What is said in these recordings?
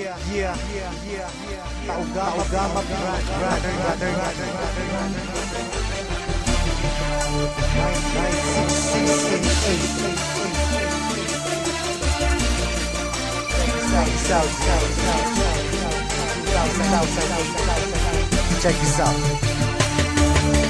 Taugama Check this out.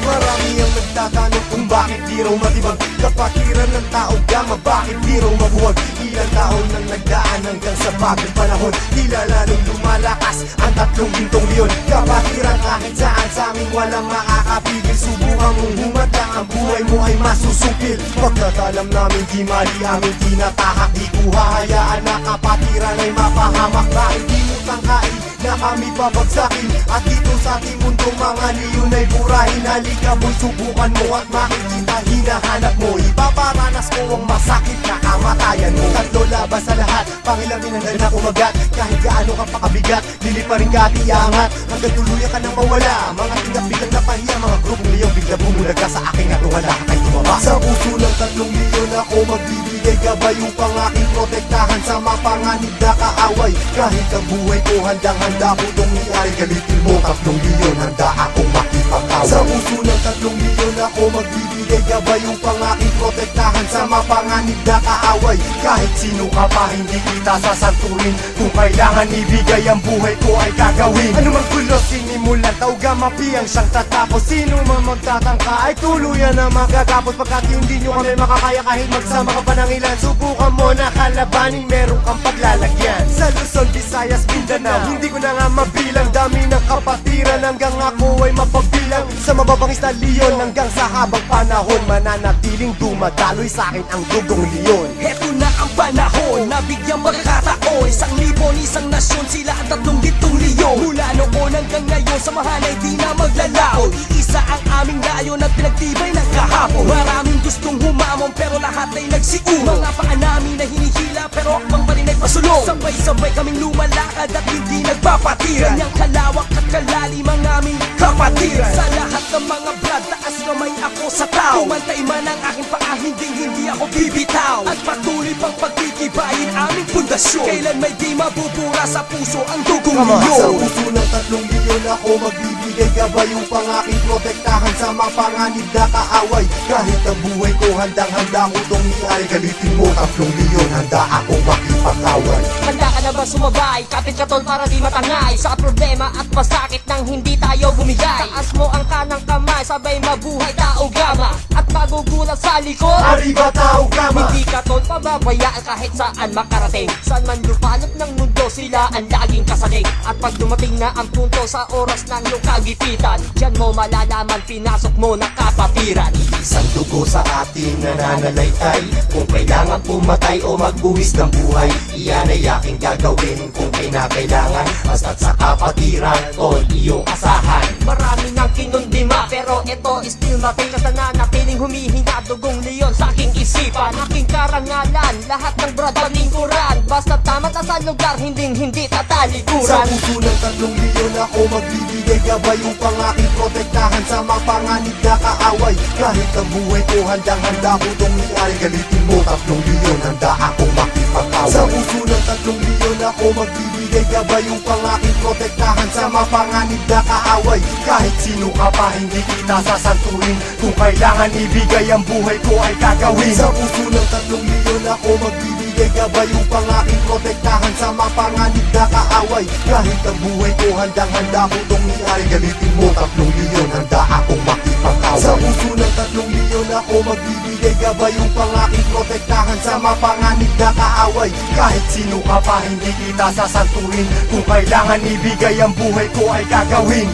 Marami ang nagtatanong kung bakit di raw matibag kapatiran ng tao gama, bakit di raw mabuwag. Ilang taon nang nagdaan hanggang sa bagong panahon, tila lalong lumalakas ang tatlong gintong leon. Kapatiran kahit saan sa aming walang makakapigil. Subukan mong humatang, ang buhay mo ay masusupil. Pagkatalam namin di mali aming tinatahak, di ko hahayaan na kapatiran ay mapahamak. Bakit di mo tangkain na kami babagsakin? At dito sa ating mundo mga leon ay burahin. Halika boy, subukan mo at makikita hinahanap mo. Ipaparanas ko ang masakit na kamatayan mo. Tatlo labas sa lahat, pangilamin ang na kumagat. Kahit gaano ka pakabigat, lili pa rin ka at iangat hanggang tuluyan ka nang mawala. Mga tingap biglang napahiya, mga grupong liyong bigla bumulaga sa aking atungala kay tumaba. Sa puso ng tatlong leon ako magbibigay gabay upang aking protektahan sa mapanganib na kaaway. Kahit ang buhay ko handang-handa ko itong iari, galitin mo tatlong leon, handa akong makipag-away. Sa puso ng tatlong leon ako magbibigay gabay upang aking protektahan sa mapanganib na kaaway. Kahit sino ka pa hindi kita sasanturin, kung kailangan ibigay ang buhay ko ay gagawin. Ano mang gulo sinimulan, taugama piyang siyang tatapos. Sino man magtatangka ay tuluyan na magagapos. Pagkat hindi nyo kami makakaya kahit magsama ka pa ng ilan, subukan mo na kalabanin, meron kang paglalagyan. Sa Luzon, Visayas, Mindanao, hindi ko na nga mabilang. Dami ng kapatiran hanggang ako ay mapagbilang. Sa mababangis na leon hanggang sa habang panahon, mananatiling dumadaloy sa akin ang dugong leon. Heto na ang panahon, nabigyang magkataon. 1,000 isang nasyon, sila ang tatlong gintong leon. Mula noon hanggang ngayon, samahan ay di na maglalaon. Iisa ang aming layon at pinagtibay ng kahapon. Maraming gustong humamon pero lahat ay nagsiuno. Mga paa namin na hinihila pero akbang pa rin ay pasulong. Sabay-sabay kaming lumalakad at hindi nagpapatiran. Ganyang kalawak at kalalim ang aming kapatiran. Sa lahat ng mga brad, taas kamay ako sa tao. Kumantay man ang aking paa, hindi ako bibitaw. At patuloy pang pagtitibayin aming pundasyon. Kailan may di mabubura sa puso ang dugong leon. Sa puso ng tatlong leon ako magbibigay gabay upang aking protektahan sa mapanganib na kaaway. Kahit ang buhay ko handang-handa ko itong iari, galitin mo tatlong leon, handa akong makipag-away. Handa ka na ba sumabay? Kapit ka tol para di matangay sa problema at masakit nang hindi tayo bumigay. Taas mo ang kanang kamay, sabay mabuhay taugama. At magugulat sa likod, Arriba taugama. hindi ka tol pababayaan kahit saan makarating. Saan man lupalot ng mundo, sila ang laging kasaling. At pag dumating na ang punto sa oras ng iyong kagipitan, diyan mo malalaman, pinasok mo na kapatiran. Isang dugo sa ating nananalaytay, kung kailangan pumatay o magbuwis ng buhay, iyan ay aking gagawin kung kailangan. Basta't sa kapatiran, tol, iyong asahan. Marami nang kinundima pero ito still nothing. Kasi nanatiling humihinga dugong leon sa aking isipan. Aking karangalan, lahat ng brad palingkuran. Basta tama ka sa lugar, hindi Sa tatalikuran. puso ng tatlong leon ako magbibigay gabay upang aking protektahan sa mapanganib na kaaway. Kahit ang buhay ko handang-handa ko itong iari, galitin mo tatlong leon, handa akong makipag-away. Sa puso ng tatlong leon ako magbibigay gabay upang aking protektahan sa mapanganib na kaaway. Kahit sino ka pa hindi kita sasanturin, kung kailangan ibigay ang buhay ko ay gagawin. Sa puso ng tatlong leon ako magbibigay gabay upang aking protektahan sa mapanganib na kaaway. Kahit ang buhay ko handang-handa ko itong iari, galitin mo tatlong leon, handa akong makipag-away. Sa puso ng tatlong leon ako magbibigay gabay upang aking protektahan sa mapanganib na kaaway. Kahit sino ka pa hindi kita sasanturin, kung kailangan ibigay ang buhay ko ay gagawin.